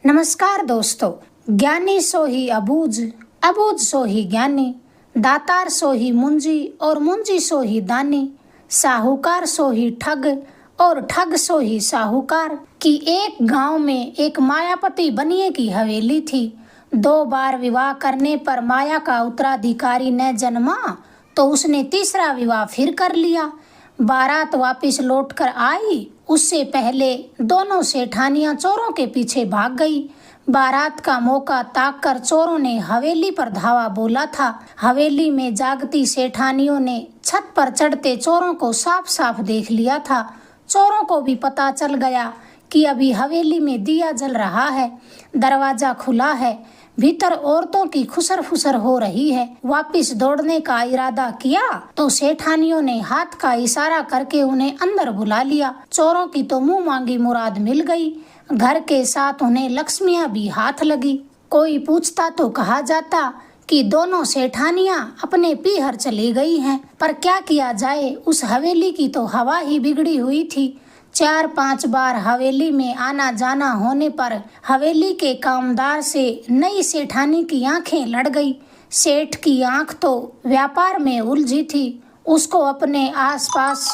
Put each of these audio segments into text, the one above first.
नमस्कार दोस्तों। ज्ञानी सो ही अबूझ, अबूझ सो ही ज्ञानी, दातार सो ही मुंजी और मुंजी सो ही दानी, साहूकार सो ही ठग और ठग सो ही साहूकार। कि एक गांव में एक मायापति बनिए की हवेली थी। 2 बार विवाह करने पर माया का उत्तराधिकारी न जन्मा तो उसने तीसरा विवाह फिर कर लिया। बारात वापस लौटकर आई, उससे पहले दोनों सेठानियां चोरों के पीछे भाग गई। बारात का मौका ताककर चोरों ने हवेली पर धावा बोला था। हवेली में जागती सेठानियों ने छत पर चढ़ते चोरों को साफ साफ देख लिया था। चोरों को भी पता चल गया कि अभी हवेली में दिया जल रहा है, दरवाजा खुला है, भीतर औरतों की खुसर फुसर हो रही है। वापिस दौड़ने का इरादा किया तो सेठानियों ने हाथ का इशारा करके उन्हें अंदर बुला लिया। चोरों की तो मुंह मांगी मुराद मिल गई। घर के साथ उन्हें लक्ष्मियां भी हाथ लगी। कोई पूछता तो कहा जाता कि दोनों सेठानियां अपने पीहर चली गई हैं, पर क्या किया जाए, उस हवेली की तो हवा ही बिगड़ी हुई थी। 4-5 बार हवेली में आना जाना होने पर हवेली के कामदार से नई सेठानी की आंखें लड़ गई। सेठ की आंख तो व्यापार में उलझी थी, उसको अपने आसपास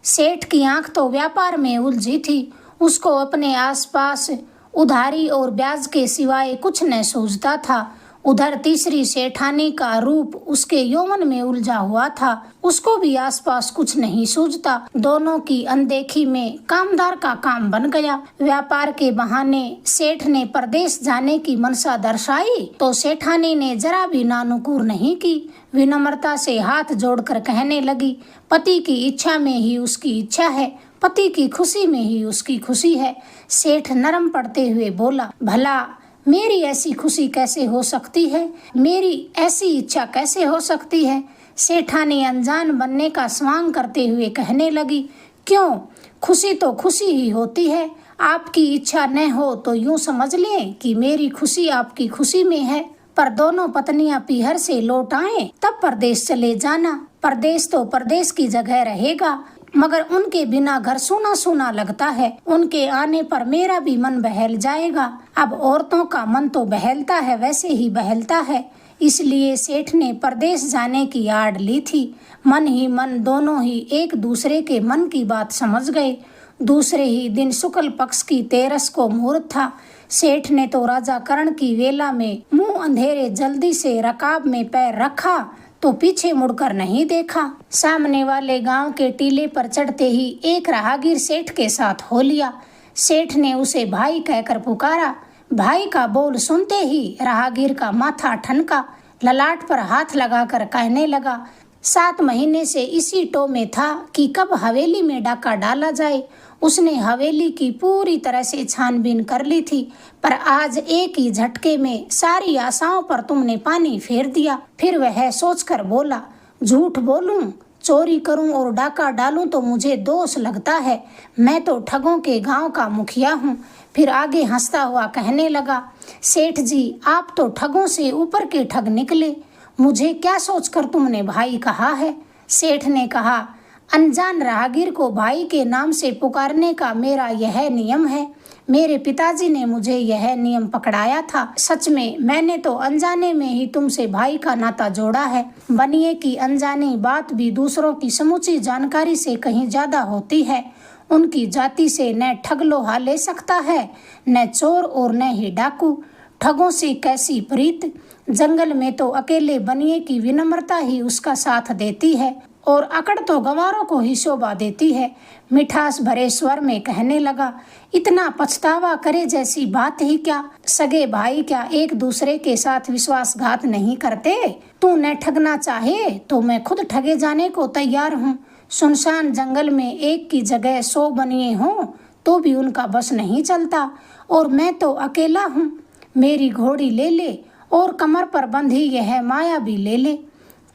सेठ की आंख तो व्यापार में उलझी थी, उसको अपने आसपास उधारी और ब्याज के सिवाय कुछ न सूझता था। उधर तीसरी सेठानी का रूप उसके यौवन में उलझा हुआ था, उसको भी आसपास कुछ नहीं सूझता। दोनों की अनदेखी में कामदार का काम बन गया। व्यापार के बहाने सेठ ने परदेश जाने की मनसा दर्शाई तो सेठानी ने जरा भी नानुकुर नहीं की। विनम्रता से हाथ जोड़कर कहने लगी, पति की इच्छा में ही उसकी इच्छा है, पति की खुशी में ही उसकी खुशी है। सेठ नरम पड़ते हुए बोला, भला मेरी ऐसी खुशी कैसे हो सकती है, मेरी ऐसी इच्छा कैसे हो सकती है। सेठानी अनजान बनने का स्वांग करते हुए कहने लगी, क्यों, खुशी तो खुशी ही होती है। आपकी इच्छा न हो तो यूं समझ लें कि मेरी खुशी आपकी खुशी में है। पर दोनों पत्नियां पीहर से लौट आए तब परदेश चले जाना। परदेश तो परदेश की जगह रहेगा, मगर उनके बिना घर सूना सूना लगता है। उनके आने पर मेरा भी मन बहल जाएगा। अब औरतों का मन तो बहलता है, वैसे ही बहलता है। इसलिए सेठ ने परदेश जाने की आड़ ली थी। मन ही मन दोनों ही एक दूसरे के मन की बात समझ गए। दूसरे ही दिन शुक्ल पक्ष की 13 को मुहूर्त था। सेठ ने तो राजा कर्ण की वेला में मुंह अंधेरे जल्दी से रकाब में पैर रखा तो पीछे मुड़कर नहीं देखा। सामने वाले गांव के टीले पर चढ़ते ही एक राहगीर सेठ के साथ हो लिया। सेठ ने उसे भाई कहकर पुकारा। भाई का बोल सुनते ही राहगीर का माथा ठनका, ललाट पर हाथ लगाकर कहने लगा, 7 महीने से इसी टो में था कि कब हवेली में डाका डाला जाए। उसने हवेली की पूरी तरह से छानबीन कर ली थी, पर आज एक ही झटके में सारी आशाओं पर तुमने पानी फेर दिया। फिर वह सोचकर बोला, झूठ बोलूं, चोरी करूं और डाका डालूं तो मुझे दोष लगता है। मैं तो ठगों के गांव का मुखिया हूं। फिर आगे हंसता हुआ कहने लगा, सेठ जी, आप तो ठगों से ऊपर के ठग निकले। मुझे क्या सोचकर तुमने भाई कहा है? सेठ ने कहा, अनजान राहगीर को भाई के नाम से पुकारने का मेरा यह नियम है। मेरे पिताजी ने मुझे यह नियम पकड़ाया था। सच में मैंने तो अनजाने में ही तुमसे भाई का नाता जोड़ा है। बनिए की अनजानी बात भी दूसरों की समूची जानकारी से कहीं ज्यादा होती है। उनकी जाति से न ठग लोहा ले सकता है, न चोर और न ही डाकू। ठगों से कैसी प्रीत। जंगल में तो अकेले बनिए की विनम्रता ही उसका साथ देती है और अकड़ तो गंवारों को ही शोभा देती है। मिठास भरे स्वर में कहने लगा, इतना पछतावा करे जैसी बात ही क्या। सगे भाई क्या एक दूसरे के साथ विश्वासघात नहीं करते? तू न ठगना चाहे तो मैं खुद ठगे जाने को तैयार हूँ। सुनसान जंगल में एक की जगह 100 बनिए हों तो भी उनका बस नहीं चलता, और मैं तो अकेला हूँ। मेरी घोड़ी ले ले और कमर पर बंधी यह माया भी ले ले।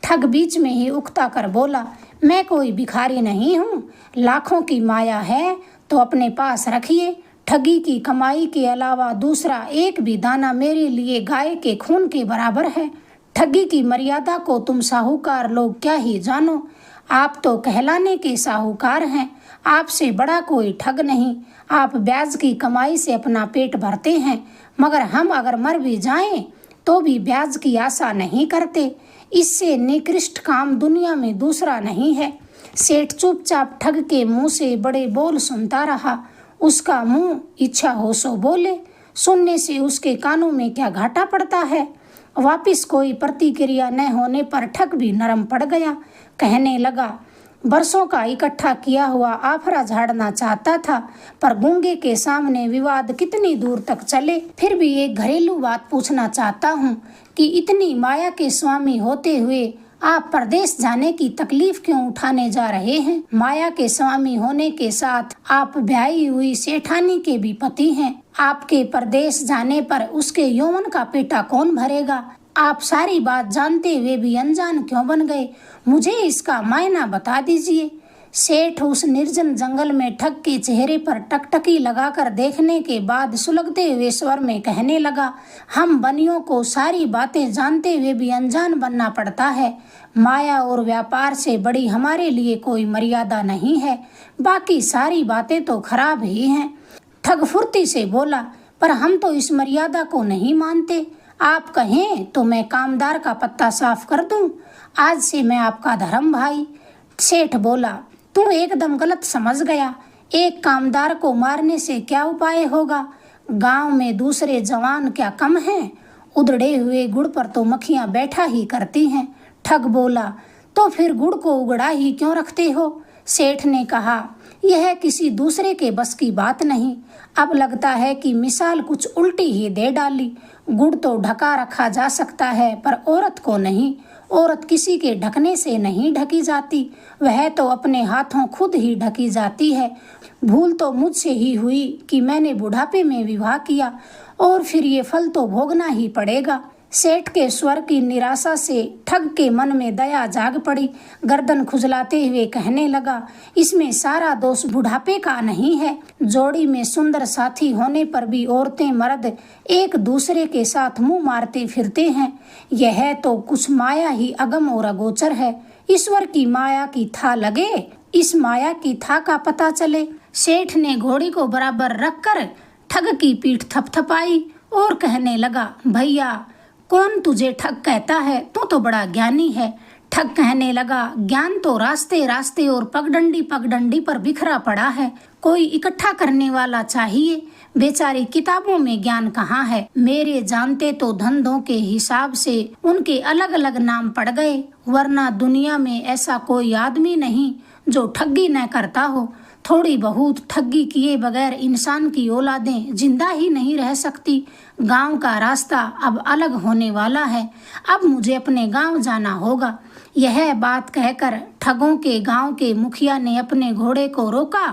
ठग बीच में ही उकता कर बोला, मैं कोई भिखारी नहीं हूँ। लाखों की माया है तो अपने पास रखिए। ठगी की कमाई के अलावा दूसरा एक भी दाना मेरे लिए गाय के खून के बराबर है। ठगी की मर्यादा को तुम साहूकार लोग क्या ही जानो। आप तो कहलाने के साहूकार हैं। आपसे बड़ा कोई ठग नहीं। आप ब्याज की कमाई से अपना पेट भरते हैं, मगर हम अगर मर भी जाएं तो भी ब्याज की आशा नहीं करते। इससे निकृष्ट काम दुनिया में दूसरा नहीं है। सेठ चुपचाप ठग के मुंह से बड़े बोल सुनता रहा। उसका मुंह इच्छा हो सो बोले, सुनने से उसके कानों में क्या घाटा पड़ता है। वापिस कोई प्रतिक्रिया न होने पर ठग भी नरम पड़ गया। कहने लगा, बरसों का इकट्ठा किया हुआ आफरा झाड़ना चाहता था, पर गूंगे के सामने विवाद कितनी दूर तक चले। फिर भी एक घरेलू बात पूछना चाहता हूँ कि इतनी माया के स्वामी होते हुए आप परदेश जाने की तकलीफ क्यों उठाने जा रहे हैं। माया के स्वामी होने के साथ आप ब्याही हुई सेठानी के भी पति हैं। आपके परदेश जाने पर उसके यौवन का पेटा कौन भरेगा। आप सारी बात जानते हुए भी अनजान क्यों बन गए, मुझे इसका मायना बता दीजिए। सेठ उस निर्जन जंगल में ठग के चेहरे पर टकटकी लगाकर देखने के बाद सुलगते हुए स्वर में कहने लगा, हम बनियों को सारी बातें जानते हुए भी अनजान बनना पड़ता है। माया और व्यापार से बड़ी हमारे लिए कोई मर्यादा नहीं है। बाकी सारी बातें तो खराब ही हैं। ठग फुर्ती से बोला, पर हम तो इस मर्यादा को नहीं मानते। आप कहें तो मैं कामदार का पत्ता साफ कर दूं। आज से मैं आपका धर्म भाई। सेठ बोला, तू एकदम गलत समझ गया। एक कामदार को मारने से क्या उपाय होगा। गांव में दूसरे जवान क्या कम हैं। उधड़े हुए गुड़ पर तो मक्खियां बैठा ही करती हैं। ठग बोला, तो फिर गुड़ को उगड़ा ही क्यों रखते हो। सेठ ने कहा, यह किसी दूसरे के बस की बात नहीं। अब लगता है कि मिसाल कुछ उल्टी ही दे डाली। गुड़ तो ढका रखा जा सकता है, पर औरत को नहीं। औरत किसी के ढकने से नहीं ढकी जाती, वह तो अपने हाथों खुद ही ढकी जाती है। भूल तो मुझसे ही हुई कि मैंने बुढ़ापे में विवाह किया, और फिर ये फल तो भोगना ही पड़ेगा। सेठ के स्वर की निराशा से ठग के मन में दया जाग पड़ी। गर्दन खुजलाते हुए कहने लगा, इसमें सारा दोष बुढ़ापे का नहीं है। जोड़ी में सुंदर साथी होने पर भी औरतें मर्द एक दूसरे के साथ मुंह मारते फिरते हैं। यह तो कुछ माया ही अगम और अगोचर है। ईश्वर की माया की था लगे, इस माया की था का पता चले। सेठ ने घोड़ी को बराबर रखकर ठग की पीठ थपथपाई और कहने लगा, भैया कौन तुझे ठग कहता है, तू तो बड़ा ज्ञानी है। ठग कहने लगा, ज्ञान तो रास्ते रास्ते और पगडंडी पगडंडी पर बिखरा पड़ा है। कोई इकट्ठा करने वाला चाहिए। बेचारी किताबों में ज्ञान कहाँ है। मेरे जानते तो धंधों के हिसाब से उनके अलग अलग नाम पड़ गए, वरना दुनिया में ऐसा कोई आदमी नहीं जो ठगी न करता हो। थोड़ी बहुत ठगी किए बगैर इंसान की औलादें जिंदा ही नहीं रह सकती। गांव का रास्ता अब अलग होने वाला है। अब मुझे अपने गांव जाना होगा। यह बात कहकर ठगों के गांव के मुखिया ने अपने घोड़े को रोका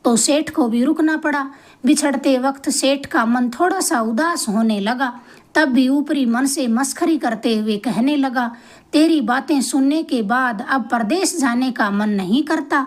तो सेठ को भी रुकना पड़ा। बिछड़ते वक्त सेठ का मन थोड़ा सा उदास होने लगा। तब भी ऊपरी मन से मस्खरी करते हुए कहने लगा, तेरी बातें सुनने के बाद अब परदेश जाने का मन नहीं करता।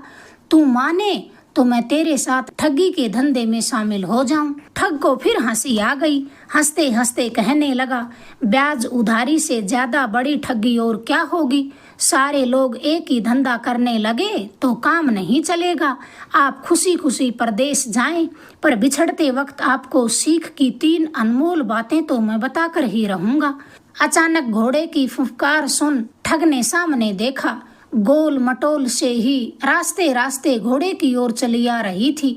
तू माने तो मैं तेरे साथ ठगी के धंधे में शामिल हो जाऊं। ठग को फिर हंसी आ गई। हंसते हंसते कहने लगा, ब्याज उधारी से ज्यादा बड़ी ठगी और क्या होगी। सारे लोग एक ही धंधा करने लगे तो काम नहीं चलेगा। आप खुशी खुशी परदेश जाएं, पर बिछड़ते वक्त आपको सीख की 3 अनमोल बातें तो मैं बताकर ही रहूंगा। अचानक घोड़े की फुफकार सुन ठग ने सामने देखा। गोल मटोल से ही रास्ते रास्ते घोड़े की ओर चली आ रही थी।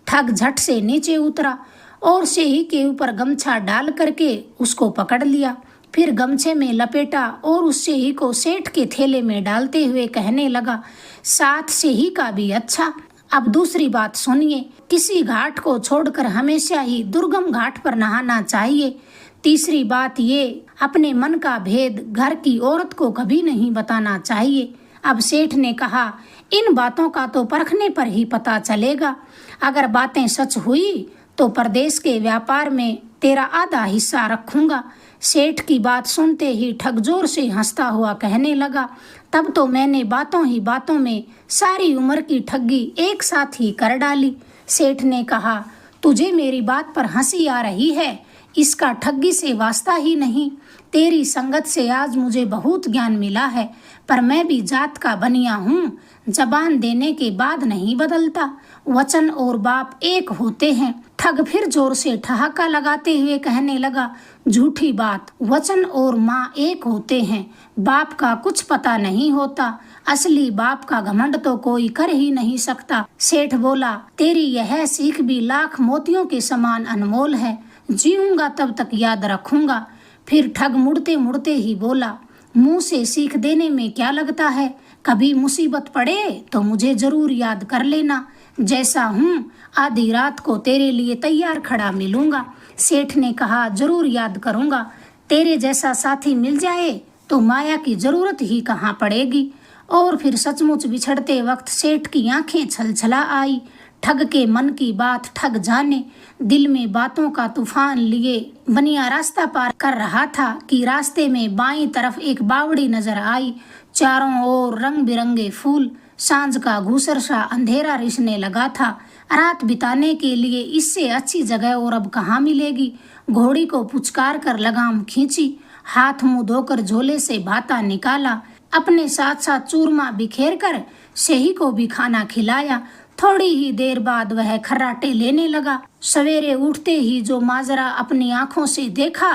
ठग झट से नीचे उतरा और सेही के ऊपर गमछा डाल करके उसको पकड़ लिया। फिर गमछे में लपेटा और उस सेही को सेठ के थैले में डालते हुए कहने लगा, साथ सेही का भी अच्छा। अब दूसरी बात सुनिए, किसी घाट को छोड़कर हमेशा ही दुर्गम घाट पर नहाना चाहिए। तीसरी बात ये, अपने मन का भेद घर की औरत को कभी नहीं बताना चाहिए। अब सेठ ने कहा, इन बातों का तो परखने पर ही पता चलेगा। अगर बातें सच हुई तो परदेश के व्यापार में तेरा आधा हिस्सा रखूंगा। सेठ की बात सुनते ही ठग जोर से हंसता हुआ कहने लगा, तब तो मैंने बातों ही बातों में सारी उम्र की ठगी एक साथ ही कर डाली। सेठ ने कहा, तुझे मेरी बात पर हंसी आ रही है, इसका ठगी से वास्ता ही नहीं। तेरी संगत से आज मुझे बहुत ज्ञान मिला है, पर मैं भी जात का बनिया हूँ। जबान देने के बाद नहीं बदलता, वचन और बाप एक होते हैं। ठग फिर जोर से ठहाका लगाते हुए कहने लगा, झूठी बात, वचन और माँ एक होते हैं। बाप का कुछ पता नहीं होता, असली बाप का घमंड तो कोई कर ही नहीं सकता। सेठ बोला, तेरी यह सीख भी लाख मोतियों के समान अनमोल है, जीऊंगा तब तक याद रखूंगा। फिर ठग मुड़ते मुड़ते ही बोला, मुंह से सीख देने में क्या लगता है, कभी मुसीबत पड़े तो मुझे जरूर याद कर लेना। जैसा हूँ आधी रात को तेरे लिए तैयार खड़ा मिलूंगा। सेठ ने कहा, जरूर याद करूंगा। तेरे जैसा साथी मिल जाए तो माया की जरूरत ही कहाँ पड़ेगी। और फिर सचमुच बिछड़ते वक्त सेठ की आंखें छलछला आई। ठग के मन की बात ठग जाने, दिल में बातों का तूफान लिए बनिया रास्ता पार कर रहा था कि रास्ते में बाईं तरफ एक बावड़ी नजर आई। चारों ओर रंग बिरंगे फूल, सांझ का घूसर सा अंधेरा रिसने लगा था। रात बिताने के लिए इससे अच्छी जगह और अब कहाँ मिलेगी। घोड़ी को पुचकार कर लगाम खींची, हाथ मुंह धोकर झोले से भाता निकाला, अपने साथ साथ चूरमा बिखेर कर सेही को भी खाना खिलाया। थोड़ी ही देर बाद वह खर्राटे लेने लगा। सवेरे उठते ही जो माजरा अपनी आंखों से देखा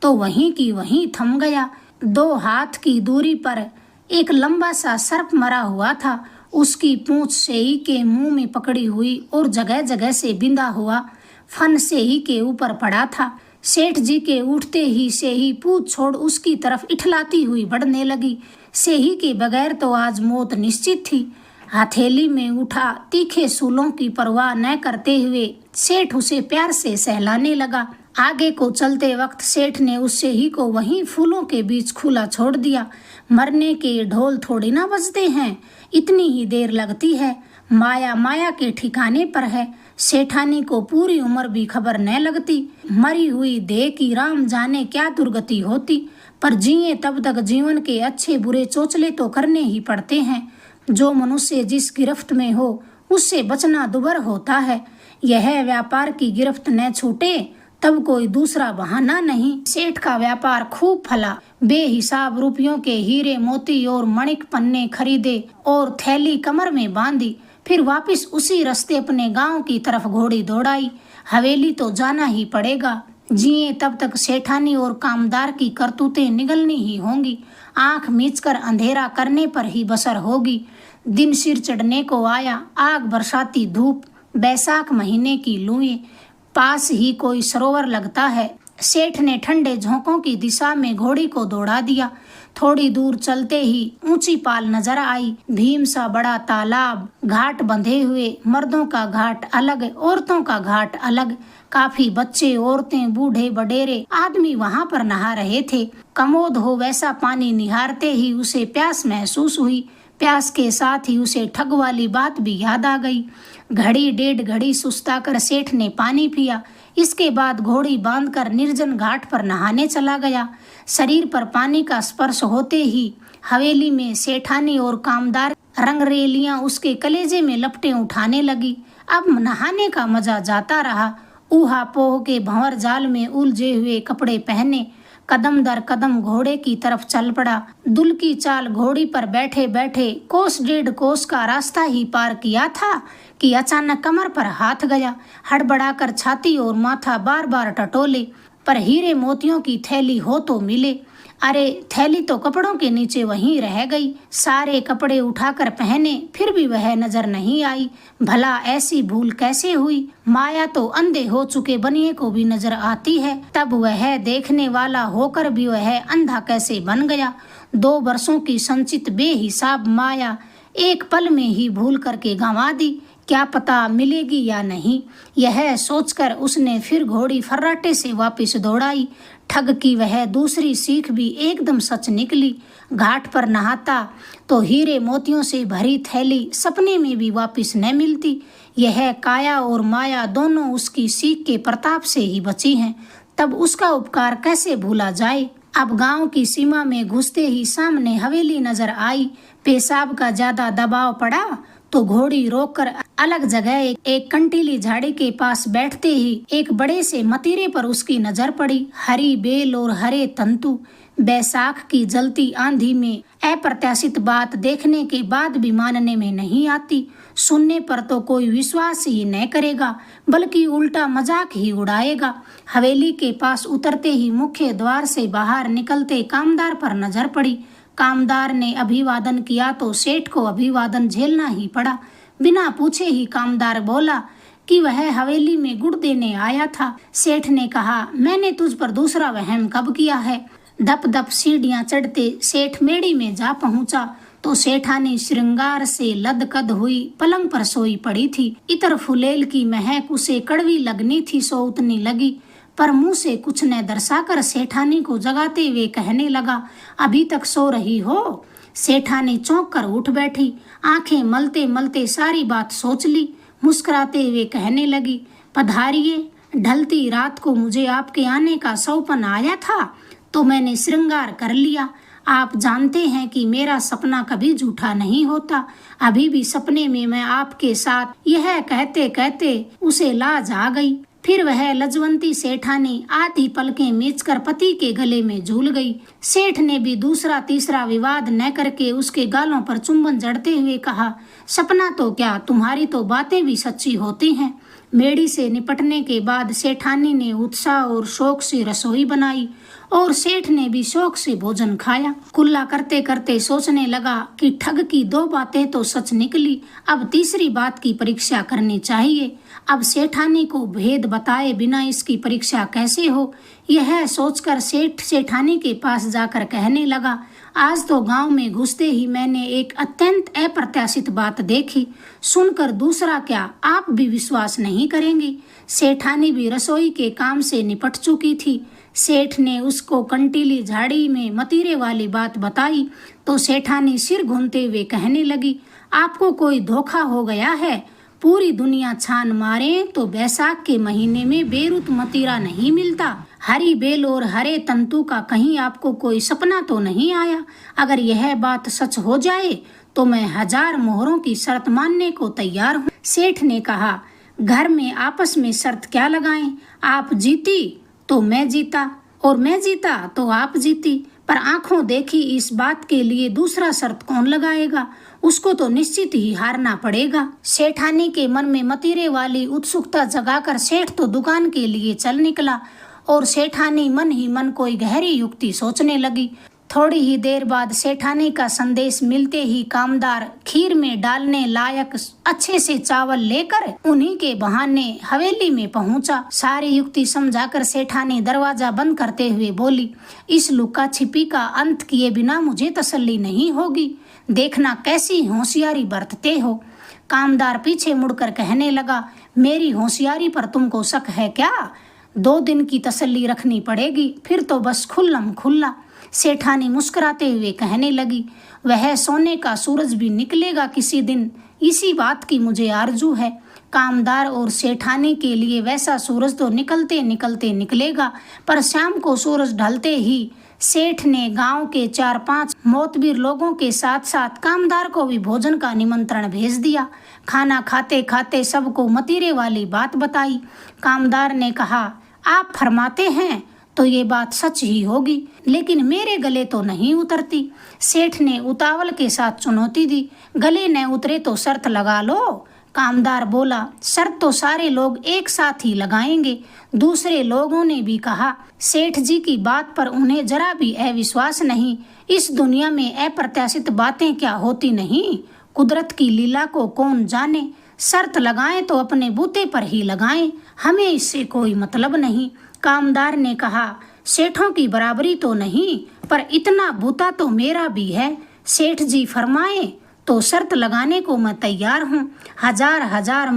तो वहीं की वहीं थम गया। 2 हाथ की दूरी पर एक लंबा सा सर्प मरा हुआ था। उसकी पूंछ सेही के मुंह में पकड़ी हुई और जगह जगह से बिंधा हुआ फन सेही के ऊपर पड़ा था। सेठ जी के उठते ही सेही पूंछ छोड़ उसकी तरफ इठलाती हुई बढ़ने लगी। सेही के बगैर तो आज मौत निश्चित थी। हथेली में उठा तीखे सूलों की परवाह न करते हुए सेठ उसे प्यार से सहलाने लगा। आगे को चलते वक्त सेठ ने उस सेही को वहीं फूलों के बीच खुला छोड़ दिया। मरने के ढोल थोड़ी ना बजते हैं, इतनी ही देर लगती है। माया माया के ठिकाने पर है। सेठानी को पूरी उम्र भी खबर न लगती। मरी हुई देह की राम जाने क्या दुर्गति होती, पर जिए तब तक जीवन के अच्छे बुरे चोचले तो करने ही पड़ते हैं। जो मनुष्य जिस गिरफ्त में हो उससे बचना दुभर होता है। यह व्यापार की गिरफ्त न छूटे तब कोई दूसरा बहाना नहीं। सेठ का व्यापार खूब फला। बेहिसाब रुपयों के हीरे मोती और मणिक पन्ने खरीदे और थैली कमर में बांधी। फिर वापस उसी रास्ते अपने गांव की तरफ घोड़ी दौड़ाई। हवेली तो जाना ही पड़ेगा। जिए तब तक सेठानी और कामदार की करतूतें निगलनी ही होंगी। आंख मीचकर अंधेरा करने पर ही बसर होगी। दिन सिर चढ़ने को आया। आग बरसाती धूप, बैसाख महीने की लूएं, पास ही कोई सरोवर लगता है। सेठ ने ठंडे झोंकों की दिशा में घोड़ी को दौड़ा दिया। थोड़ी दूर चलते ही ऊंची पाल नजर आई। भीम सा बड़ा तालाब, घाट बंधे हुए, मर्दों का घाट अलग, औरतों का घाट अलग। काफी बच्चे, औरतें, बूढ़े बडेरे आदमी वहां पर नहा रहे थे। कमोद हो वैसा पानी निहारते ही उसे प्यास महसूस हुई। प्यास के साथ ही उसे ठग वाली बात भी याद आ गई। घड़ी 1.5 घड़ी सुस्ता कर सेठ ने पानी पिया। इसके बाद घोड़ी बांधकर निर्जन घाट पर नहाने चला गया। शरीर पर पानी का स्पर्श होते ही हवेली में सेठानी और कामदार रंगरेलियां उसके कलेजे में लपटें उठाने लगी। अब नहाने का मजा जाता रहा। ऊहा पोह के भंवर जाल में उलझे हुए कपड़े पहने कदम दर कदम घोड़े की तरफ चल पड़ा। दुल की चाल घोड़ी पर बैठे बैठे 1.5 कोस का रास्ता ही पार किया था कि अचानक कमर पर हाथ गया। हड़बड़ाकर छाती और माथा बार बार टटोले, पर हीरे मोतियों की थैली हो तो मिले। अरे थैली तो कपड़ों के नीचे वहीं रह गई। सारे कपड़े उठाकर पहने फिर भी वह नजर नहीं आई। भला ऐसी भूल कैसे हुई? माया तो अंधे हो चुके बनिए को भी नजर आती है, तब वह देखने वाला होकर भी वह अंधा कैसे बन गया? 2 वर्षों की संचित बेहिसाब माया एक पल में ही भूल करके गंवा दी। क्या पता मिलेगी या नहीं, यह सोचकर उसने फिर घोड़ी फर्राटे से वापस दौड़ाई। ठग की वह दूसरी सीख भी एकदम सच निकली। घाट पर नहाता तो हीरे मोतियों से भरी थैली सपने में भी वापस न मिलती। यह काया और माया दोनों उसकी सीख के प्रताप से ही बची हैं, तब उसका उपकार कैसे भूला जाए। अब गांव की सीमा में घुसते ही सामने हवेली नजर आई। पेशाब का ज्यादा दबाव पड़ा तो घोड़ी रोककर अलग जगह एक कंटीली झाड़ी के पास बैठते ही एक बड़े से मतीरे पर उसकी नजर पड़ी। हरी बेल और हरे तंतु, बैसाख की जलती आंधी में अप्रत्याशित बात देखने के बाद भी मानने में नहीं आती। सुनने पर तो कोई विश्वास ही न करेगा, बल्कि उल्टा मजाक ही उड़ाएगा। हवेली के पास उतरते ही मुख्य द्वार से बाहर निकलते कामदार पर नजर पड़ी। कामदार ने अभिवादन किया तो सेठ को अभिवादन झेलना ही पड़ा। बिना पूछे ही कामदार बोला कि वह हवेली में गुड़ देने आया था। सेठ ने कहा, मैंने तुझ पर दूसरा वहम कब किया है। धप धप सीढ़ियां चढ़ते सेठ मेड़ी में जा पहुंचा तो सेठानी श्रृंगार से लदकद हुई पलंग पर सोई पड़ी थी। इतर फुलेल की महक उसे कड़वी लगनी थी सो उतनी लगी, पर मुंह से कुछ न दर्शाकर सेठानी को जगाते हुए कहने लगा, अभी तक सो रही हो। सेठानी चौंक कर उठ बैठी, आंखें मलते मलते सारी बात सोच ली। मुस्कुराते हुए कहने लगी, पधारिए। ढलती रात को मुझे आपके आने का सौपन आया था तो मैंने श्रृंगार कर लिया। आप जानते हैं कि मेरा सपना कभी झूठा नहीं होता। अभी भी सपने में मैं आपके साथ, यह कहते कहते उसे लाज आ गई। फिर वह लजवंती सेठानी आधी पलकें मीचकर पति के गले में झूल गई। सेठ ने भी दूसरा तीसरा विवाद न करके उसके गालों पर चुंबन जड़ते हुए कहा, सपना तो क्या, तुम्हारी तो बातें भी सच्ची होती हैं। मेड़ी से निपटने के बाद सेठानी ने उत्साह और शौक से रसोई बनाई और सेठ ने भी शौक से भोजन खाया। कुल्ला करते करते सोचने लगा कि ठग की 2 बातें तो सच निकली, अब तीसरी बात की परीक्षा करनी चाहिए। अब सेठानी को भेद बताए बिना इसकी परीक्षा कैसे हो, यह सोचकर सेठ सेठानी के पास जाकर कहने लगा, आज तो गांव में घुसते ही मैंने एक अत्यंत अप्रत्याशित बात देखी। सुनकर दूसरा क्या, आप भी विश्वास नहीं करेंगी। सेठानी भी रसोई के काम से निपट चुकी थी। सेठ ने उसको कंटीली झाड़ी में मतीरे वाली बात बताई तो सेठानी सिर घूमते हुए कहने लगी, आपको कोई धोखा हो गया है। पूरी दुनिया छान मारे तो बैसाख के महीने में बेरुत मतीरा नहीं मिलता। हरी बेल और हरे तंतु का कहीं आपको कोई सपना तो नहीं आया। अगर यह बात सच हो जाए तो मैं 1000 मोहरों की शर्त मानने को तैयार हूँ। सेठ ने कहा, घर में आपस में शर्त क्या लगाएं। आप जीती तो मैं जीता और मैं जीता तो आप जीती, पर आंखों देखी इस बात के लिए दूसरा शर्त कौन लगाएगा। उसको तो निश्चित ही हारना पड़ेगा। सेठानी के मन में मतीरे वाली उत्सुकता जगाकर सेठ तो दुकान के लिए चल निकला और सेठानी मन ही मन कोई गहरी युक्ति सोचने लगी। थोड़ी ही देर बाद सेठानी का संदेश मिलते ही कामदार खीर में डालने लायक अच्छे से चावल लेकर उन्हीं के बहाने हवेली में पहुंचा। सारी युक्ति समझाकर सेठानी दरवाजा बंद करते हुए बोली, इस लुका छिपी का अंत किए बिना मुझे तसल्ली नहीं होगी। देखना कैसी होशियारी बरतते हो। कामदार पीछे मुड़कर कहने लगा, मेरी होशियारी पर तुमको शक है क्या? 2 दिन की तसल्ली रखनी पड़ेगी, फिर तो बस खुल्लम खुल्ला। सेठानी मुस्कुराते हुए कहने लगी, वह सोने का सूरज भी निकलेगा किसी दिन, इसी बात की मुझे आरजू है। कामदार और सेठानी के लिए वैसा सूरज तो निकलते निकलते निकलेगा, पर शाम को सूरज ढलते ही सेठ ने गांव के 4-5 मोतबीर लोगों के साथ साथ कामदार को भी भोजन का निमंत्रण भेज दिया। खाना खाते खाते सबको मतीरे वाली बात बताई। कामदार ने कहा, आप फरमाते हैं तो ये बात सच ही होगी, लेकिन मेरे गले तो नहीं उतरती। सेठ ने उतावल के साथ चुनौती दी, गले न उतरे तो शर्त लगा लो। कामदार बोला, शर्त तो सारे लोग एक साथ ही लगाएंगे। दूसरे लोगों ने भी कहा, सेठ जी की बात पर उन्हें जरा भी अविश्वास नहीं। इस दुनिया में अप्रत्याशित बातें क्या होती नहीं, कुदरत की लीला को कौन जाने। शर्त लगाएं तो अपने बूते पर ही लगाएं, हमें इससे कोई मतलब नहीं। कामदार ने कहा, सेठों की बराबरी तो नहीं, पर इतना बूता तो मेरा भी है। सेठ जी फरमाए तो शर्त लगाने को मैं तैयार हूँ। 1000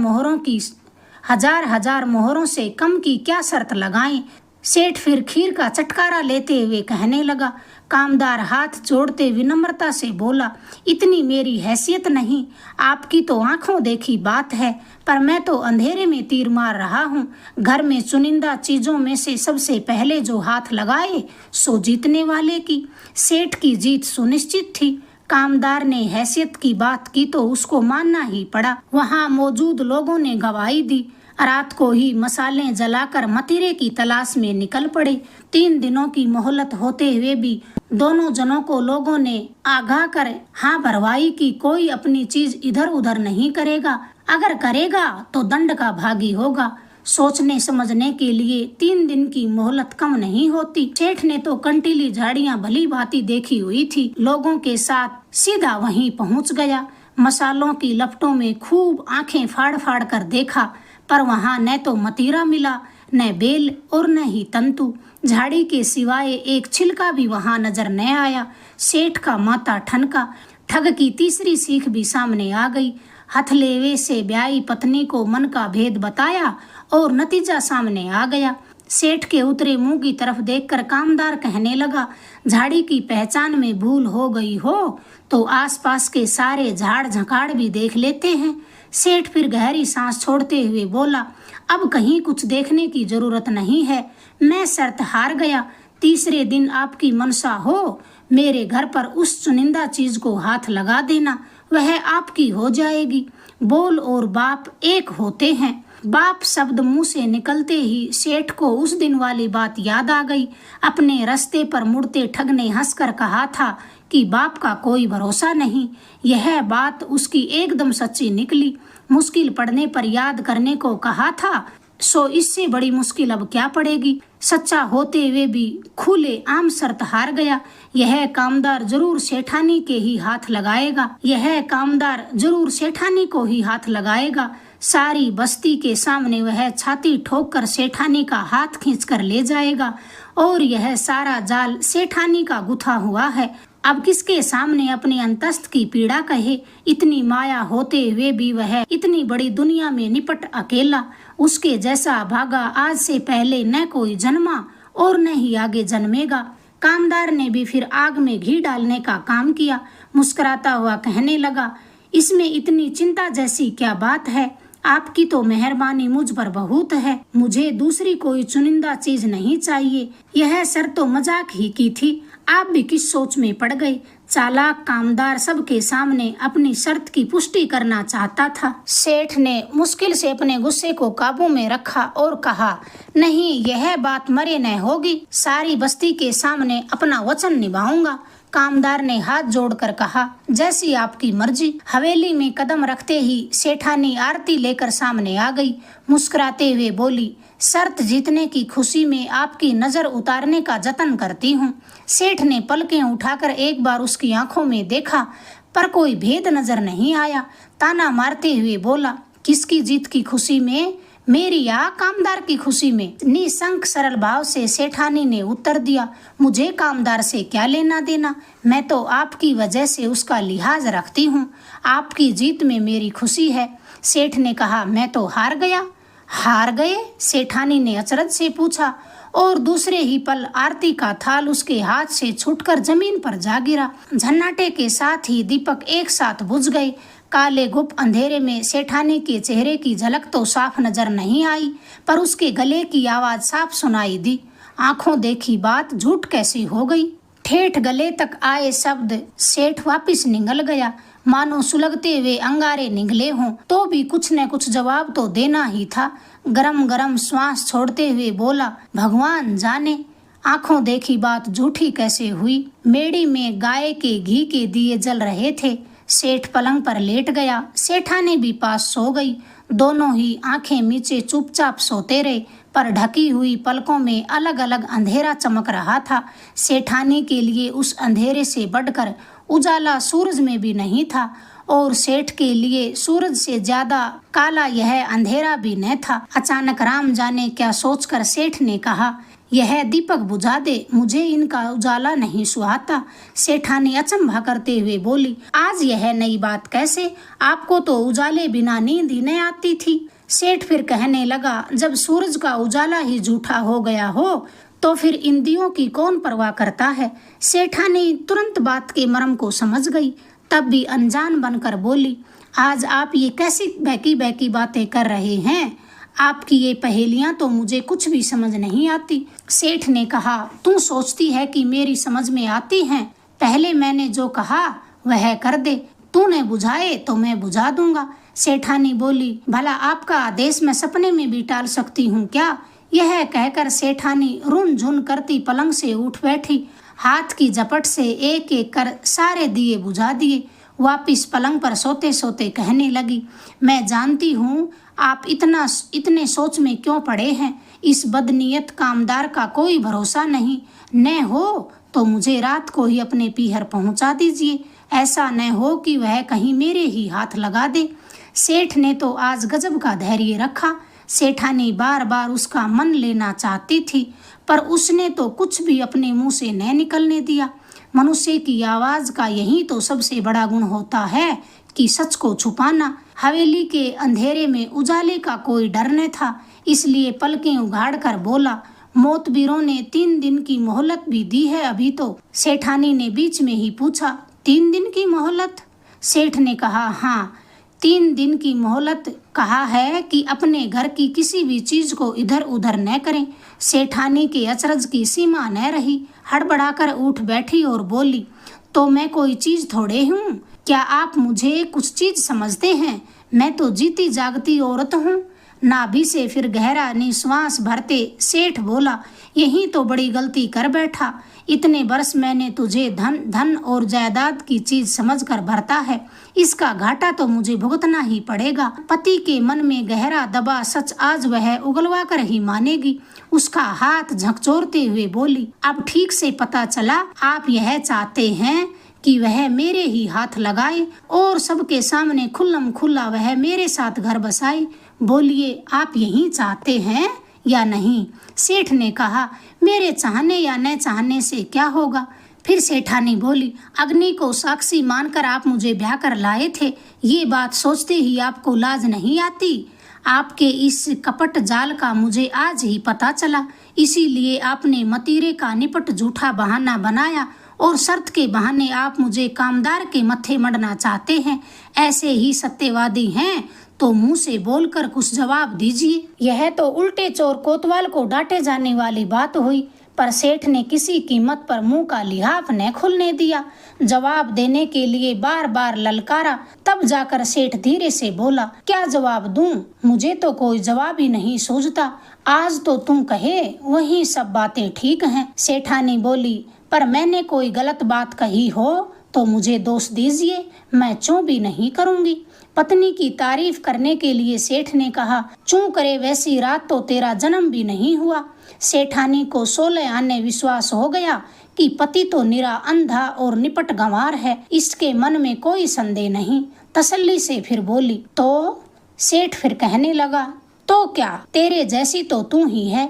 मोहरों से कम की क्या शर्त लगाएं। सेठ फिर खीर का चटकारा लेते हुए कहने लगा। कामदार हाथ जोड़ते विनम्रता से बोला, इतनी मेरी हैसियत नहीं, आपकी तो आंखों देखी बात है, पर मैं तो अंधेरे में तीर मार रहा हूँ। घर में चुनिंदा चीजों में से सबसे पहले जो हाथ लगाए सो जीतने वाले की। सेठ की जीत सुनिश्चित थी। कामदार ने हैसियत की बात की तो उसको मानना ही पड़ा। वहाँ मौजूद लोगों ने गवाही दी। रात को ही मसाले जलाकर मतीरे की तलाश में निकल पड़े। 3 दिनों की मोहलत होते हुए भी दोनों जनों को लोगों ने आगाह कर हाँ भरवाई कि कोई अपनी चीज इधर उधर नहीं करेगा, अगर करेगा तो दंड का भागी होगा। सोचने समझने के लिए 3 दिन की मोहलत कम नहीं होती। सेठ ने तो कंटीली झाड़ियां भली भांति देखी हुई थी। लोगों के साथ सीधा वहीं पहुंच गया। मसालों की लपटों में खूब आंखें फाड़ फाड़ कर देखा, पर वहां न तो मतीरा मिला, न बेल और न ही तंतु। झाड़ी के सिवाय एक छिलका भी वहां नजर न आया। सेठ का माथा ठनका। ठग की तीसरी सीख भी सामने आ गई। हथलेवे से ब्याई पत्नी को मन का भेद बताया और नतीजा सामने आ गया। सेठ के उतरे मुंह की तरफ देखकर कामदार कहने लगा, झाड़ी की पहचान में भूल हो गई हो तो आसपास के सारे झाड़ झकाड़ भी देख लेते हैं। सेठ फिर गहरी सांस छोड़ते हुए बोला, अब कहीं कुछ देखने की जरूरत नहीं है, मैं शर्त हार गया। तीसरे दिन आपकी मनसा हो, मेरे घर पर उस चुनिंदा चीज को हाथ लगा देना, वह आपकी हो जाएगी। बोल और बाप एक होते हैं। बाप शब्द मुंह से निकलते ही सेठ को उस दिन वाली बात याद आ गई। अपने रास्ते पर मुड़ते ठग ने हंसकर कहा था कि बाप का कोई भरोसा नहीं। यह बात उसकी एकदम सच्ची निकली। मुश्किल पड़ने पर याद करने को कहा था, सो इससे बड़ी मुश्किल अब क्या पड़ेगी। सच्चा होते हुए भी खुले आम शर्त हार गया। यह कामदार जरूर सेठानी के ही हाथ लगाएगा, यह कामदार जरूर सेठानी को ही हाथ लगाएगा। सारी बस्ती के सामने वह छाती ठोक कर सेठानी का हाथ खींच कर ले जाएगा और यह सारा जाल सेठानी का गुथा हुआ है। अब किसके सामने अपनी अंतस्थ की पीड़ा कहे। इतनी माया होते हुए भी वह इतनी बड़ी दुनिया में निपट अकेला। उसके जैसा भागा आज से पहले न कोई जन्मा और न ही आगे जन्मेगा। कामदार ने भी फिर आग में घी डालने का काम किया। मुस्कुराता हुआ कहने लगा, इसमें इतनी चिंता जैसी क्या बात है। आपकी तो मेहरबानी मुझ पर बहुत है। मुझे दूसरी कोई चुनिंदा चीज नहीं चाहिए। यह शर्त तो मजाक ही की थी। आप भी किस सोच में पड़ गए। चालाक कामदार सबके सामने अपनी शर्त की पुष्टि करना चाहता था। सेठ ने मुश्किल से अपने गुस्से को काबू में रखा और कहा, नहीं, यह बात मरे न होगी। सारी बस्ती के सामने अपना वचन निभाऊंगा। कामदार ने हाथ जोड़कर कहा, जैसी आपकी मर्जी। हवेली में कदम रखते ही सेठानी आरती लेकर सामने आ गई। मुस्कुराते हुए बोली, शर्त जीतने की खुशी में आपकी नजर उतारने का जतन करती हूँ। सेठ ने पलकें उठाकर एक बार उसकी आंखों में देखा, पर कोई भेद नजर नहीं आया। ताना मारते हुए बोला, किसकी जीत की खुशी में? मेरी या कामदार की खुशी में? निसंक सरल भाव से सेठानी ने उत्तर दिया, मुझे कामदार से क्या लेना देना, मैं तो आपकी वजह से उसका लिहाज रखती हूँ। आपकी जीत में मेरी खुशी है। सेठ ने कहा, मैं तो हार गया। हार गए? सेठानी ने अचरज से पूछा और दूसरे ही पल आरती का थाल उसके हाथ से छूटकर जमीन पर जा गिरा। झन्नाटे के साथ ही दीपक एक साथ बुझ गए। काले गुप्त अंधेरे में सेठानी के चेहरे की झलक तो साफ नजर नहीं आई, पर उसके गले की आवाज साफ सुनाई दी। आंखों देखी बात झूठ कैसी हो गई। ठेठ गले तक आए शब्द सेठ वापिस निगल गया, मानो सुलगते हुए अंगारे निगले हों। तो भी कुछ न कुछ जवाब तो देना ही था। गरम गरम श्वास छोड़ते हुए बोला, भगवान जाने आंखों देखी बात झूठी कैसे हुई। मेड़ी में गाय के घी के दिए जल रहे थे। सेठ पलंग पर लेट गया, सेठानी भी पास सो गई। दोनों ही आंखें मीचे चुपचाप सोते रहे, पर ढकी हुई पलकों में अलग अलग अंधेरा चमक रहा था। सेठानी के लिए उस अंधेरे से बढ़कर उजाला सूरज में भी नहीं था और सेठ के लिए सूरज से ज्यादा काला यह अंधेरा भी न था। अचानक राम जाने क्या सोचकर सेठ ने कहा, यह दीपक बुझा दे, मुझे इनका उजाला नहीं सुहाता। सेठानी अचंभा करते हुए बोली, आज यह नई बात कैसे? आपको तो उजाले बिना नींद ही नहीं आती थी। सेठ फिर कहने लगा, जब सूरज का उजाला ही झूठा हो गया हो तो फिर इन दियों की कौन परवाह करता है। सेठानी तुरंत बात के मर्म को समझ गई, तब भी अनजान बनकर बोली, आज आप ये कैसी बहकी बहकी बातें कर रहे हैं? आपकी ये पहेलियां तो मुझे कुछ भी समझ नहीं आती। सेठ ने कहा, तू सोचती है कि मेरी समझ में आती हैं? पहले मैंने जो कहा वह कर दे। तूने बुझाए तो मैं बुझा दूंगा। सेठानी बोली, भला आपका आदेश मैं सपने में भी टाल सकती हूँ क्या? यह कहकर सेठानी रुन झुन करती पलंग से उठ बैठी। हाथ की झपट से एक एक कर सारे दिए बुझा दिए। वापिस पलंग पर सोते सोते कहने लगी, मैं जानती हूँ आप इतने सोच में क्यों पड़े हैं। इस बदनीयत कामदार का कोई भरोसा नहीं। न हो तो मुझे रात को ही अपने पीहर पहुंचा दीजिए। ऐसा न हो कि वह कहीं मेरे ही हाथ लगा दे। सेठ ने तो आज गजब का धैर्य रखा। सेठानी बार बार उसका मन लेना चाहती थी, पर उसने तो कुछ भी अपने मुंह से न निकलने दिया। मनुष्य की आवाज का यही तो सबसे बड़ा गुण होता है कि सच को छुपाना। हवेली के अंधेरे में उजाले का कोई डर न था, इसलिए पलकें उघाड़ कर बोला, मोतबीरों ने 3 दिन की मोहलत भी दी है अभी तो। सेठानी ने बीच में ही पूछा, 3 दिन की मोहलत? सेठ ने कहा, हाँ 3 दिन की मोहलत कहा है कि अपने घर की किसी भी चीज को इधर उधर न करें। सेठानी के अचरज की सीमा न रही। हड़बड़ाकर उठ बैठी और बोली, तो मैं कोई चीज थोड़े हूँ? क्या आप मुझे कुछ चीज समझते हैं? मैं तो जीती जागती औरत हूँ। नाभि से फिर गहरा निश्वास भरते सेठ बोला, यही तो बड़ी गलती कर बैठा। इतने वर्ष मैंने तुझे धन और जायदाद की चीज समझकर भरता है, इसका घाटा तो मुझे भुगतना ही पड़ेगा। पति के मन में गहरा दबा सच आज वह उगलवा कर ही मानेगी। उसका हाथ झकझोरते हुए बोली, अब ठीक से पता चला आप यह चाहते हैं कि वह मेरे ही हाथ लगाए और सबके सामने खुल्लम खुल्ला वह मेरे साथ घर बसाए। बोलिए, आप यही चाहते हैं या नहीं? सेठ ने कहा, मेरे चाहने या न चाहने से क्या होगा? फिर सेठानी बोली, अग्नि को साक्षी मानकर आप मुझे ब्याह कर लाए थे, ये बात सोचते ही आपको लाज नहीं आती? आपके इस कपट जाल का मुझे आज ही पता चला, इसीलिए आपने मतीरे का निपट झूठा बहाना बनाया और शर्त के बहाने आप मुझे कामदार के मत्थे मढ़ना चाहते हैं। ऐसे ही सत्यवादी हैं तो मुंह से बोलकर कुछ जवाब दीजिए। यह तो उल्टे चोर कोतवाल को डांटे जाने वाली बात हुई, पर सेठ ने किसी कीमत पर मुंह का लिहाफ न खुलने दिया। जवाब देने के लिए बार बार ललकारा, तब जाकर सेठ धीरे से बोला, क्या जवाब दूं? मुझे तो कोई जवाब ही नहीं सूझता। आज तो तुम कहे वही सब बातें ठीक हैं। सेठानी बोली, पर मैंने कोई गलत बात कही हो तो मुझे दोष दीजिए, मैं चूं भी नहीं करूंगी। पत्नी की तारीफ करने के लिए सेठ ने कहा, चूं करे वैसी रात तो तेरा जन्म भी नहीं हुआ। सेठानी को 16 आने विश्वास हो गया कि पति तो निरा अंधा और निपट गंवार है, इसके मन में कोई संदेह नहीं। तसल्ली से फिर बोली, तो? सेठ फिर कहने लगा, तो क्या, तेरे जैसी तो तू ही है।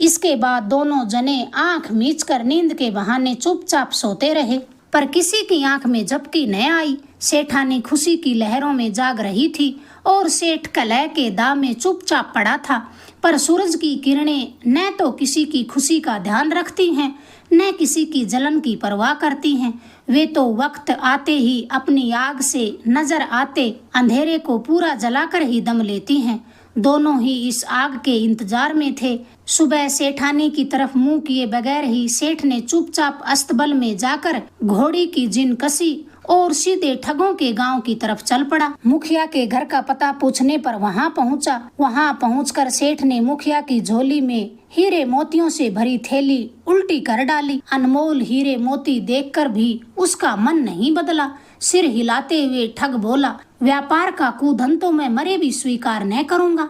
इसके बाद दोनों जने आंख मीचकर नींद के बहाने चुपचाप सोते रहे, पर किसी की आंख में झपकी न आई। सेठानी खुशी की लहरों में जाग रही थी और सेठ कलह के दाव में चुपचाप पड़ा था। पर सूरज की किरणें न तो किसी की खुशी का ध्यान रखती हैं, न किसी की जलन की परवाह करती हैं। वे तो वक्त आते ही अपनी आग से नजर आते अंधेरे को पूरा जलाकर ही दम लेती हैं। दोनों ही इस आग के इंतजार में थे। सुबह सेठानी की तरफ मुंह किए बगैर ही सेठ ने चुपचाप अस्तबल में जाकर घोड़ी की जिन कसी और सीधे ठगों के गांव की तरफ चल पड़ा। मुखिया के घर का पता पूछने पर वहां पहुंचा। वहां पहुंचकर सेठ ने मुखिया की झोली में हीरे मोतियों से भरी थैली उल्टी कर डाली। अनमोल हीरे मोती देखकर भी उसका मन नहीं बदला। सिर हिलाते हुए ठग बोला, व्यापार का कुधन तो मैं मरे भी स्वीकार न करूंगा।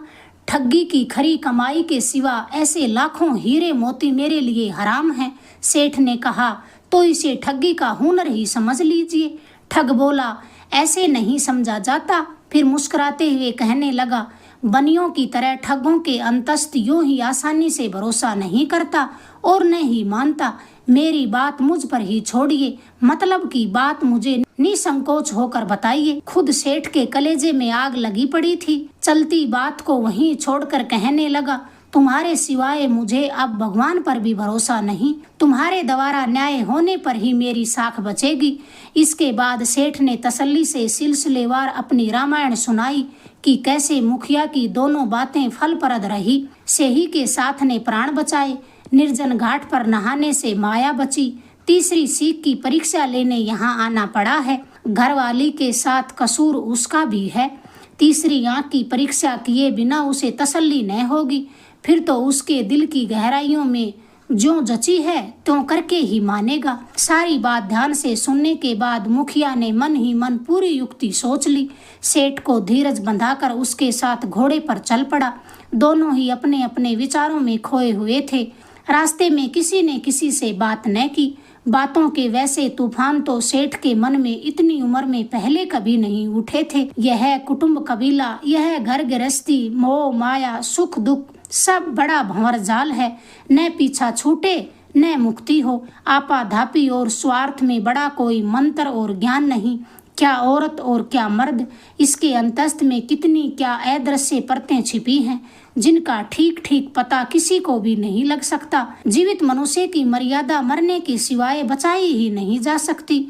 ठगी की खरी कमाई के सिवा ऐसे लाखों हीरे मोती मेरे लिए हराम हैं। सेठ ने कहा, तो इसे ठगी का हुनर ही समझ लीजिए। ठग बोला, ऐसे नहीं समझा जाता। फिर मुस्कुराते हुए कहने लगा, बनियों की तरह ठगों के अंतस्त यूं ही आसानी से भरोसा नहीं करता और न ही मानता। मेरी बात मुझ पर ही छोड़िए, मतलब की बात मुझे निसंकोच होकर बताइए। खुद सेठ के कलेजे में आग लगी पड़ी थी। चलती बात को वहीं छोड़कर कहने लगा, तुम्हारे सिवाय मुझे अब भगवान पर भी भरोसा नहीं। तुम्हारे द्वारा न्याय होने पर ही मेरी साख बचेगी। इसके बाद सेठ ने तसल्ली से सिलसिलेवार अपनी रामायण सुनाई कि कैसे मुखिया की दोनों बातें फलप्रद रही। सेही के साथ ने प्राण बचाए, निर्जन घाट पर नहाने से माया बची, तीसरी सीख की परीक्षा लेने यहाँ आना पड़ा है। घरवाली के साथ कसूर उसका भी है। तीसरी आंख की परीक्षा किए बिना उसे तसल्ली न होगी, फिर तो उसके दिल की गहराइयों में जो जची है त्यों करके ही मानेगा। सारी बात ध्यान से सुनने के बाद मुखिया ने मन ही मन पूरी युक्ति सोच ली। सेठ को धीरज बंधाकर उसके साथ घोड़े पर चल पड़ा। दोनों ही अपने अपने विचारों में खोए हुए थे। रास्ते में किसी ने किसी से बात न की। बातों के वैसे तूफान तो सेठ के मन में इतनी उम्र में पहले कभी नहीं उठे थे। यह कुटुंब कबीला, यह घर गृहस्थी, मोह माया, सुख दुख सब बड़ा भंवर जाल है। न पीछा छूटे न मुक्ति हो। आपाधापी और स्वार्थ में बड़ा कोई मंत्र और ज्ञान नहीं। क्या औरत और क्या मर्द, इसके अंतस्थ में कितनी क्या अदृश्य परतें छिपी हैं, जिनका ठीक ठीक पता किसी को भी नहीं लग सकता। जीवित मनुष्य की मर्यादा मरने के सिवाय बचाई ही नहीं जा सकती।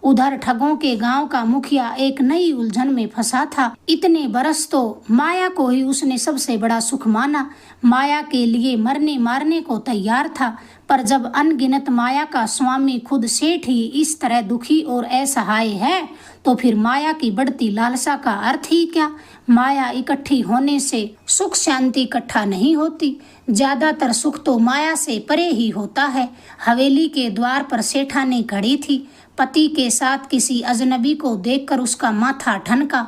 उधर ठगों के गांव का मुखिया एक नई उलझन में फंसा था। इतने बरस तो माया को ही उसने सबसे बड़ा सुख माना। माया के लिए मरने मारने को तैयार था, पर जब अनगिनत माया का स्वामी खुद सेठ ही इस तरह दुखी और असहाय है, तो फिर माया की बढ़ती लालसा का अर्थ ही क्या। माया इकट्ठी होने से सुख शांति इकट्ठा नहीं होती। ज्यादातर सुख तो माया से परे ही होता है। हवेली के द्वार पर सेठानी खड़ी थी। पति के साथ किसी अजनबी को देखकर उसका माथा ठनका,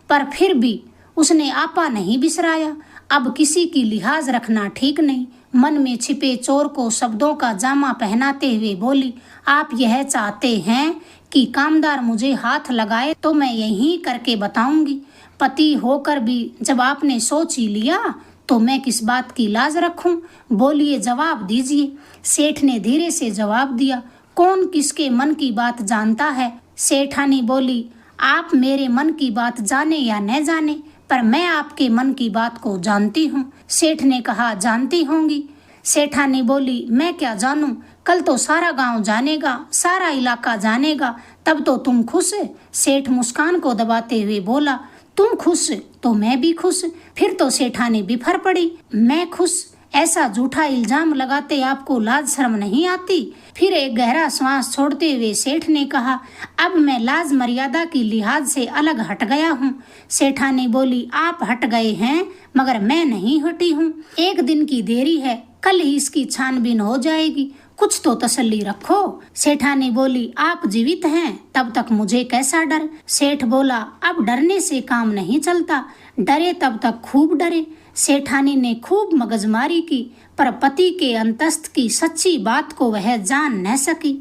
पर फिर भी उसने आपा नहीं बिसराया। अब किसी की लिहाज रखना ठीक नहीं। मन में छिपे चोर को शब्दों का जामा पहनाते हुए बोली, आप यह चाहते हैं कि कामदार मुझे हाथ लगाए तो मैं यही करके बताऊंगी। पति होकर भी जब आपने सोच ही लिया तो मैं किस बात की लाज रखूं? बोलिए, जवाब दीजिए। सेठ ने धीरे से जवाब दिया, कौन किसके मन की बात जानता है? सेठानी बोली, आप मेरे मन की बात जाने या न जाने, पर मैं आपके मन की बात को जानती हूँ। सेठ ने कहा, जानती होंगी। सेठानी बोली, मैं क्या जानूं, कल तो सारा गांव जानेगा, सारा इलाका जानेगा, तब तो तुम खुश। सेठ मुस्कान को दबाते हुए बोला, तुम खुश तो मैं भी खुश। फिर तो सेठानी बिफर पड़ी, मैं खुश, ऐसा झूठा इल्जाम लगाते आपको लाज शर्म नहीं आती? फिर एक गहरा श्वास छोड़ते हुए सेठ ने कहा, अब मैं लाज मर्यादा की लिहाज से अलग हट गया हूँ। सेठानी बोली, आप हट गए हैं मगर मैं नहीं हटी हूँ। एक दिन की देरी है, कल ही इसकी छानबीन हो जाएगी, कुछ तो तसल्ली रखो। सेठानी बोली, आप जीवित हैं तब तक मुझे कैसा डर? सेठ बोला, अब डरने से काम नहीं चलता, डरे तब तक खूब डरे। सेठानी ने खूब मगजमारी की, पर पति के अंतस्थ की सच्ची बात को वह जान न सकी।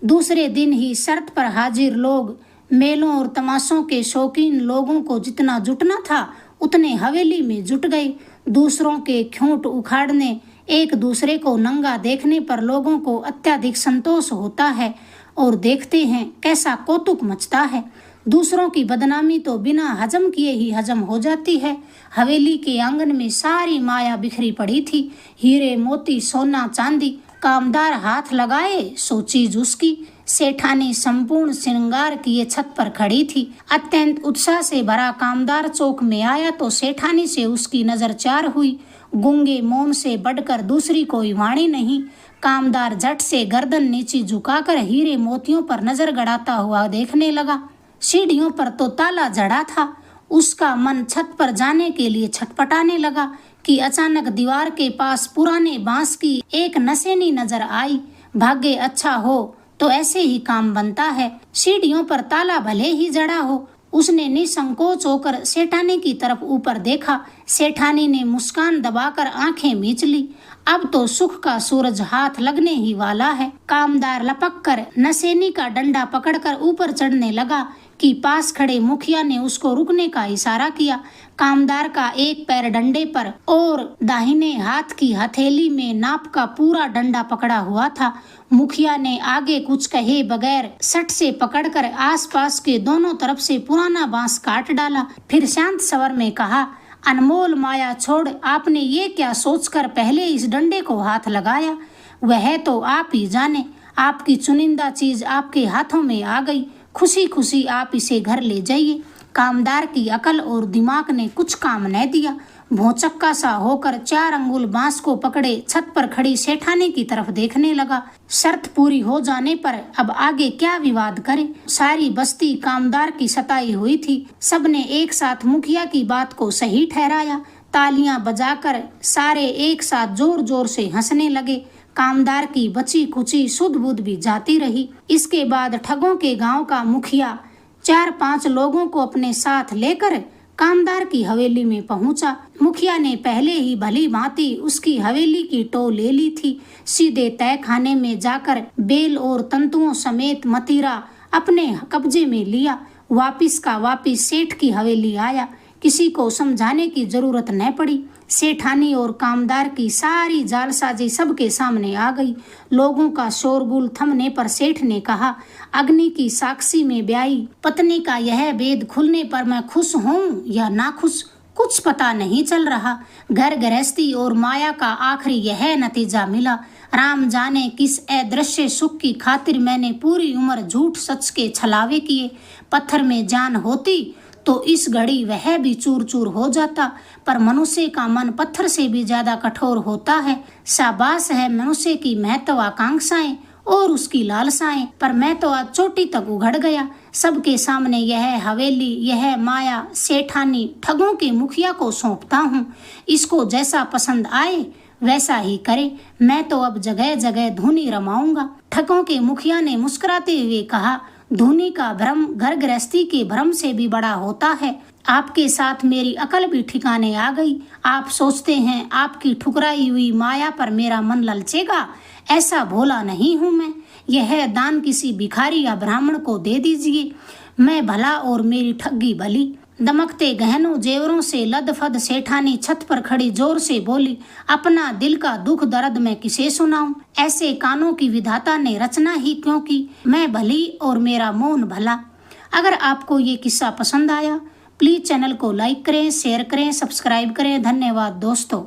दूसरे दिन ही शर्त पर हाजिर लोग, मेलों और तमाशों के शौकीन लोगों को जितना जुटना था उतने हवेली में जुट गए। दूसरों के खूंट उखाड़ने, एक दूसरे को नंगा देखने पर लोगों को अत्यधिक संतोष होता है और देखते हैं कैसा कौतुक मचता है। दूसरों की बदनामी तो बिना हजम किए ही हजम हो जाती है। हवेली के आंगन में सारी माया बिखरी पड़ी थी, हीरे मोती सोना चांदी। कामदार हाथ लगाए सो चीज उसकी। सेठानी संपूर्ण श्रृंगार किए छत पर खड़ी थी। अत्यंत उत्साह से भरा कामदार चौक में आया तो सेठानी से उसकी नजर चार हुई। गूंगे मौन से बढ़कर दूसरी कोई वाणी नहीं। कामदार झट से गर्दन नीचे झुकाकर हीरे मोतियों पर नजर गड़ाता हुआ देखने लगा। सीढ़ियों पर तो ताला जड़ा था। उसका मन छत पर जाने के लिए छटपटाने लगा कि अचानक दीवार के पास पुराने बांस की एक नसेनी नजर आई। भाग्य अच्छा हो तो ऐसे ही काम बनता है। सीढ़ियों पर ताला भले ही जड़ा हो। उसने निसंकोच होकर सेठानी की तरफ ऊपर देखा। सेठानी ने मुस्कान दबाकर आंखें मीच ली। अब तो सुख का सूरज हाथ लगने ही वाला है। कामदार लपक कर नसेनी का डंडा पकड़कर ऊपर चढ़ने लगा कि पास खड़े मुखिया ने उसको रुकने का इशारा किया। कामदार का एक पैर डंडे पर और दाहिने हाथ की हथेली में नाप का पूरा डंडा पकड़ा हुआ था। मुखिया ने आगे कुछ कहे बगैर सट से पकड़कर आसपास के दोनों तरफ से पुराना बांस काट डाला। फिर शांत स्वर में कहा, अनमोल माया छोड़, आपने ये क्या सोचकर पहले इस डंडे को हाथ लगाया? वह तो आप ही जाने। आपकी चुनिंदा चीज आपके हाथों में आ गई। खुशी खुशी आप इसे घर ले जाइए। कामदार की अकल और दिमाग ने कुछ काम न दिया। भौचक्का सा होकर 4 अंगुल बांस को पकड़े छत पर खड़ी सेठानी की तरफ देखने लगा। शर्त पूरी हो जाने पर अब आगे क्या विवाद करे। सारी बस्ती कामदार की सताई हुई थी। सबने एक साथ मुखिया की बात को सही ठहराया। तालियां बजाकर सारे एक साथ जोर जोर से हंसने लगे। कामदार की बची कुची सुध बुध भी जाती रही। इसके बाद ठगों के गांव का मुखिया 4-5 लोगों को अपने साथ लेकर कामदार की हवेली में पहुंचा। मुखिया ने पहले ही भली भांति उसकी हवेली की टो ले ली थी। सीधे तय खाने में जाकर बेल और तंतुओं समेत मतीरा अपने कब्जे में लिया। वापिस का वापिस सेठ की हवेली आया। किसी को समझाने की जरूरत न पड़ी। सेठानी और कामदार की सारी जालसाजी सबके सामने आ गई। लोगों का शोरगुल थमने पर सेठ ने कहा, अग्नि की साक्षी में ब्याई पत्नी का यह भेद खुलने पर मैं खुश हूँ या नाखुश कुछ पता नहीं चल रहा। घर गृहस्थी और माया का आखिरी यह नतीजा मिला। राम जाने किस अदृश्य सुख की खातिर मैंने पूरी उम्र झूठ सच के छलावे किए। पत्थर में जान होती तो इस घड़ी वह भी चूर चूर हो जाता, पर मनुष्य का मन पत्थर से भी ज्यादा कठोर होता है। शाबाश है मनुष्य की महत्वाकांक्षाएं और उसकी लालसाएं, पर मैं तो आज चोटी तक उघड़ गया। सबके सामने यह हवेली, यह माया सेठानी ठगों के मुखिया को सौंपता हूँ। इसको जैसा पसंद आए वैसा ही करे। मैं तो अब जगह जगह धुनी रमाऊंगा। ठगों के मुखिया ने मुस्कुराते हुए कहा, धुनी का भ्रम घर गृहस्थी के भ्रम से भी बड़ा होता है। आपके साथ मेरी अकल भी ठिकाने आ गई। आप सोचते हैं आपकी ठुकराई हुई माया पर मेरा मन ललचेगा? ऐसा भोला नहीं हूँ मैं। यह दान किसी भिखारी या ब्राह्मण को दे दीजिए। मैं भला और मेरी ठगी भली। दमकते गहनों जेवरों से लदफद सेठानी छत पर खड़ी जोर से बोली, अपना दिल का दुख दर्द मैं किसे सुनाऊं? ऐसे कानों की विधाता ने रचना ही क्यों की? मैं भली और मेरा मौन भला। अगर आपको ये किस्सा पसंद आया प्लीज चैनल को लाइक करें, शेयर करें, सब्सक्राइब करें। धन्यवाद दोस्तों।